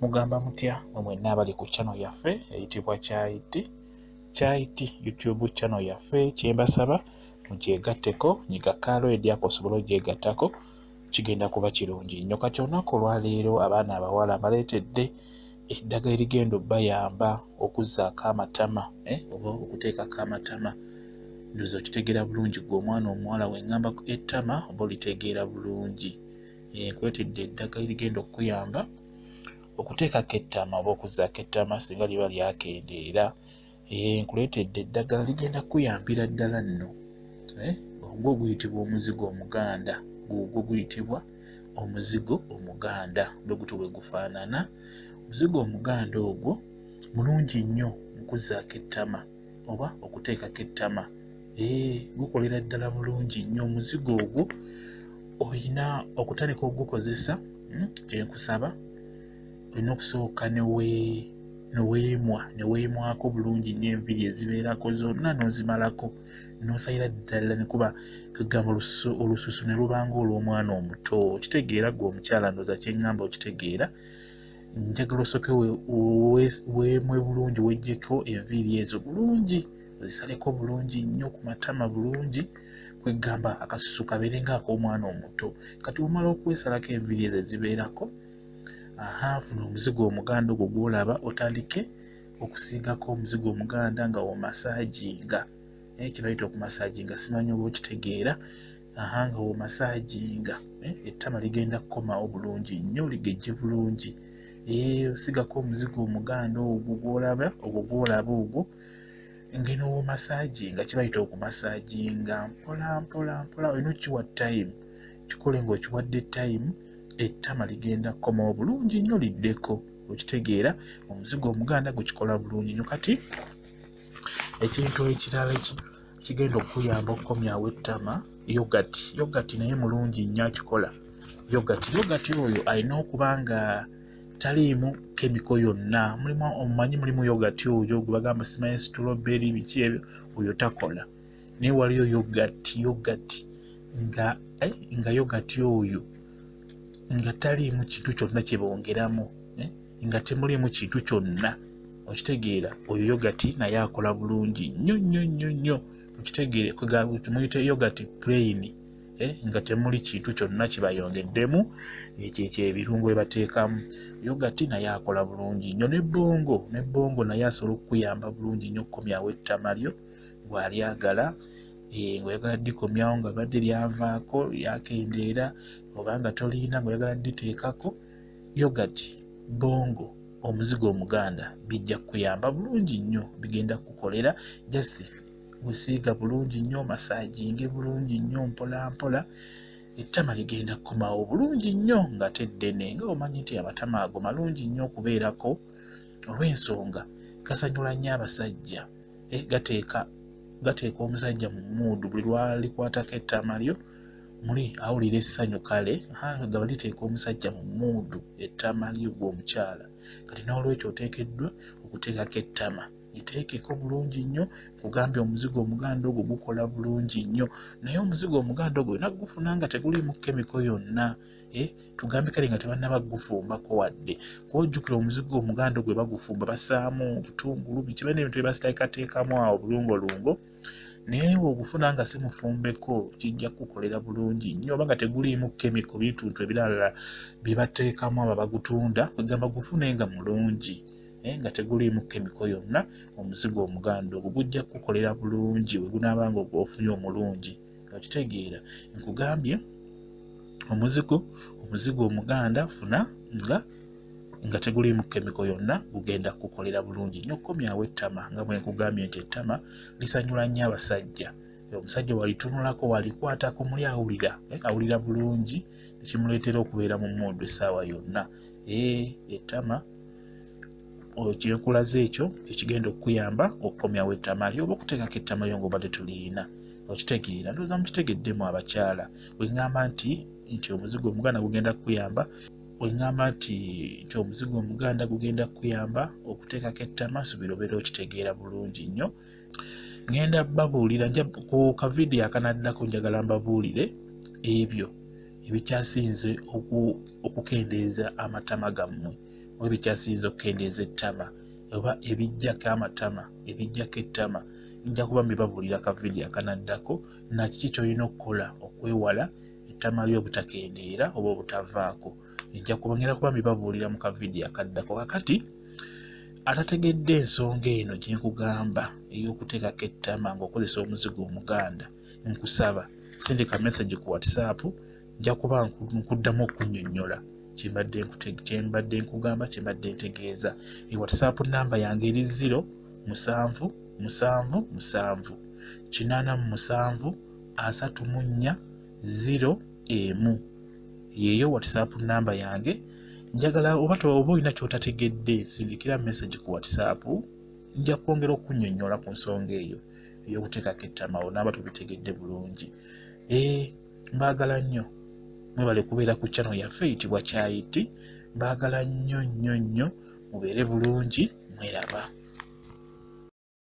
Mugamba mutya mwenna abali ku channel yaffe eyitibwa Kyaiti YouTube channel yaffe. Kyembasaba mugyegatteko nyiga kaloidi ako osobola ogyegattako, kigenda kuba kirungi nnyo. Kati olunaku olwaleero abaana abawala mbaleetedde eddagala erigenda obbayamba okuzzaako amatama oba okuteekako amatama. Ndowooza okitegeera bulungi gwe omwana omuwala we ngamba ettama oba olitegeera bulungi. Nkuleetedde eddagala erigenda okuyamba okuteekako ettama oba okuzzaako ettama singa liba lyakendeera. Nkuleetedde eddagala ligenda kuyambira ddala nno. Ogwo guyitibwa omuzigo omuganda. Gugwo guyitibwa omuzigo omuganda bwe gutyo bwe gufaanana. Omuzigo omuganda ogwo mulungi nnyo okuzzaako ettama oba okuteekako ettama. Gukolera ddala bulungi nnyo. Omuzigo ogwo olina okutandika ogukozesa, kye nkusaba olina okusooka neweemwako bulungi nnyo enviiri ezibeerako zonna n'ozimalako n'osayira ddala ne kuba kugamba olususu ne lubanga olw'omwana omuto. Okitegeera gwe omukyala ndowooza kye ŋŋamba okitegeera. Njagala osooke weemwe bulungi weggyeko enviiri ezo bulungi ozisaleko bulungi nnyo ku matama bulungi, kwegamba akasusu kabeere ng'ak'omwana omuto. Kati omala okwesalako enviiri ezo ezibeerako, funa omuzigo omuganda ogwo gw'olaba, otandike okusiigako omuzigo omuganda nga womasaaginga. Kye bayita okumasaaginga simanyi oba okitegeera. Nga womasaaginga ettama ligenda kukomawo bulungi nnyo, ligejje bulungi. Osigako omuzigo omuganda ogwo gw'olaba ogwo ngeno womasaaginga, kye bayita okumasaaginga mpola mpola mpola. Olina okukiwa time, kikole ng'okiwadde time, ettama ligenda kukomawo bulungi nnyo liddeko. Okitegeera omuzigo omuganda gukikola bulungi nnyo. Kati ekintu ekirala kigenda okuyamba okukomyawo ettama, yogati naye mulungi nnyo akikola. Yogati oyo alina okuba nga taliimu kemiko yonna. Omumanyi mulimu yogati oyo gwe bagamba simanyi strawberry biki ebyo, oyo takola. Naye waliyo yogati nga yogati oyo nga taliimu kintu kyonna kye boongeramu, nga temuliimu kintu kyonna. Okitegeera oyo yogati naye akola bulungi nnyo nnyo nnyo nnyo. Okitegeere tumuyite yogati plain, nga temuli kintu kyonna kibayongeddemu, ekyo ebirungo bye bateekamu. Yogati naye akola bulungi nnyo. N'ebbongo naye asobola okukuyamba bulungi nnyo okukomyawo ettama lyo bw'alyagala. Ng'oyagala ddikomyawo nga libadde lyavaako lyakendeera, oba nga toliina ng'oyagala dditeekako, yogati, bbongo, omuzigo omuganda bijja kukuyamba bulungi nnyo. Bigenda kukolera just gusiiga bulungi nnyo, masaaginge bulungi nnyo mpola mpola, ettama ligenda kukomawo bulungi nnyo nga teddene. Nga omanyi nti amatama ago malungi nnyo okubeerako olw'ensonga gasanyula nnyo abasajja. Gateeka omusajja mu muudu. Buli lwalikwatako ettama lyo muli awulira essanyu, kale gaba liteeka omusajja mu muudu ettama lyo gw'omukyala. Kati n'olwekyo oteekeddwa okuteekako ettama, liteekeko bulungi nnyo. Kugambye omuzigo omuganda ogwo gukola bulungi nnyo. Naye omuzigo omuganda ogwo olina gufuna nga teguliimu kemiko yonna. Tugambe kale nga tebannaba gufumbako wadde. Kuba ojjukira omuzigo omuganda ogwo bagufumba bassaamu obutungulu biki bene ebintu bye bateekateekamu awo bulungolungo. Naye ogufuna nga si mufumbeko kijja kukolera bulungi nnyo. Oba nga teguliimu kemiko bituntu ebirala bye bateekamu abo bagutunda, kwegamba gufune nga mulungi nga teguliimu kemiko yonna. Omuzigo omuganda ogwo gujja kukolera bulungi bwe gunaaba nga ofunye omulungi. Okitegeera nkugambye omuzigo omuganda funa nga teguliimu kemiko yonna, gugenda kukolera bulungi nnyo okukomyawo ettama. Nga bwe nkugambye nti ettama lisanyula nnyo abasajja. Omusajja walitunulako walikwatako muli awulira bulungi, nekimuleetera okubeera mu muudu essaawa yonna. Ettama kyekulaze ekyo kyekigenda okukuyamba okukomyawo ettama lyo oba okuteekako ettama lyo ng'obadde tuliina. Okitegeera ndowooza mukitegeddemu abakyala. Bwe ŋŋamba nti omuzigo omuganda gugenda kukuyamba, omuzigo omuganda gugenda kukuyamba okuteekako ettama, subira obeera okitegeera bulungi nnyo. Ngenda babuulira ku kavidiyo akanaddako, njagala mbabuulire ebyo ebikyasinze okukendeeza amatama gammwe. oba ebikyasinze okukendeeza ettama oba ebijjako amatama ebijjako ettama nja kuba mbibabuulira ka vidiyo akanaddako na kiki ky'olina okukola okwewala ettama lyo obutakendeera oba obutavaako nja kubongera kuba mbibabuulira mu ka vidiyo akaddako kakati atategedde ensonga eno gye nkugamba ey'okuteekako ettama ng'okozesa omuzigo omuganda nkusaba sindika message ku WhatsApp nja kuba nkuddamu okunnyonnyola kyembadde nkugamba kyembadde ntegeeza WhatsApp namba yange eri 077873401 yeeyo WhatsApp namba yange njagala oba olina ky'otategedde sindikira message ku WhatsApp nja kwongera okunnyonnyola ku nsonga eyo ey'okuteekako ettama onaaba tubitegedde bulungi mbaagala nnyo mwebale kubeera ku channel yaffe eyitibwa Kyayiti mbaagala nnyo mubeere bulungi mweraba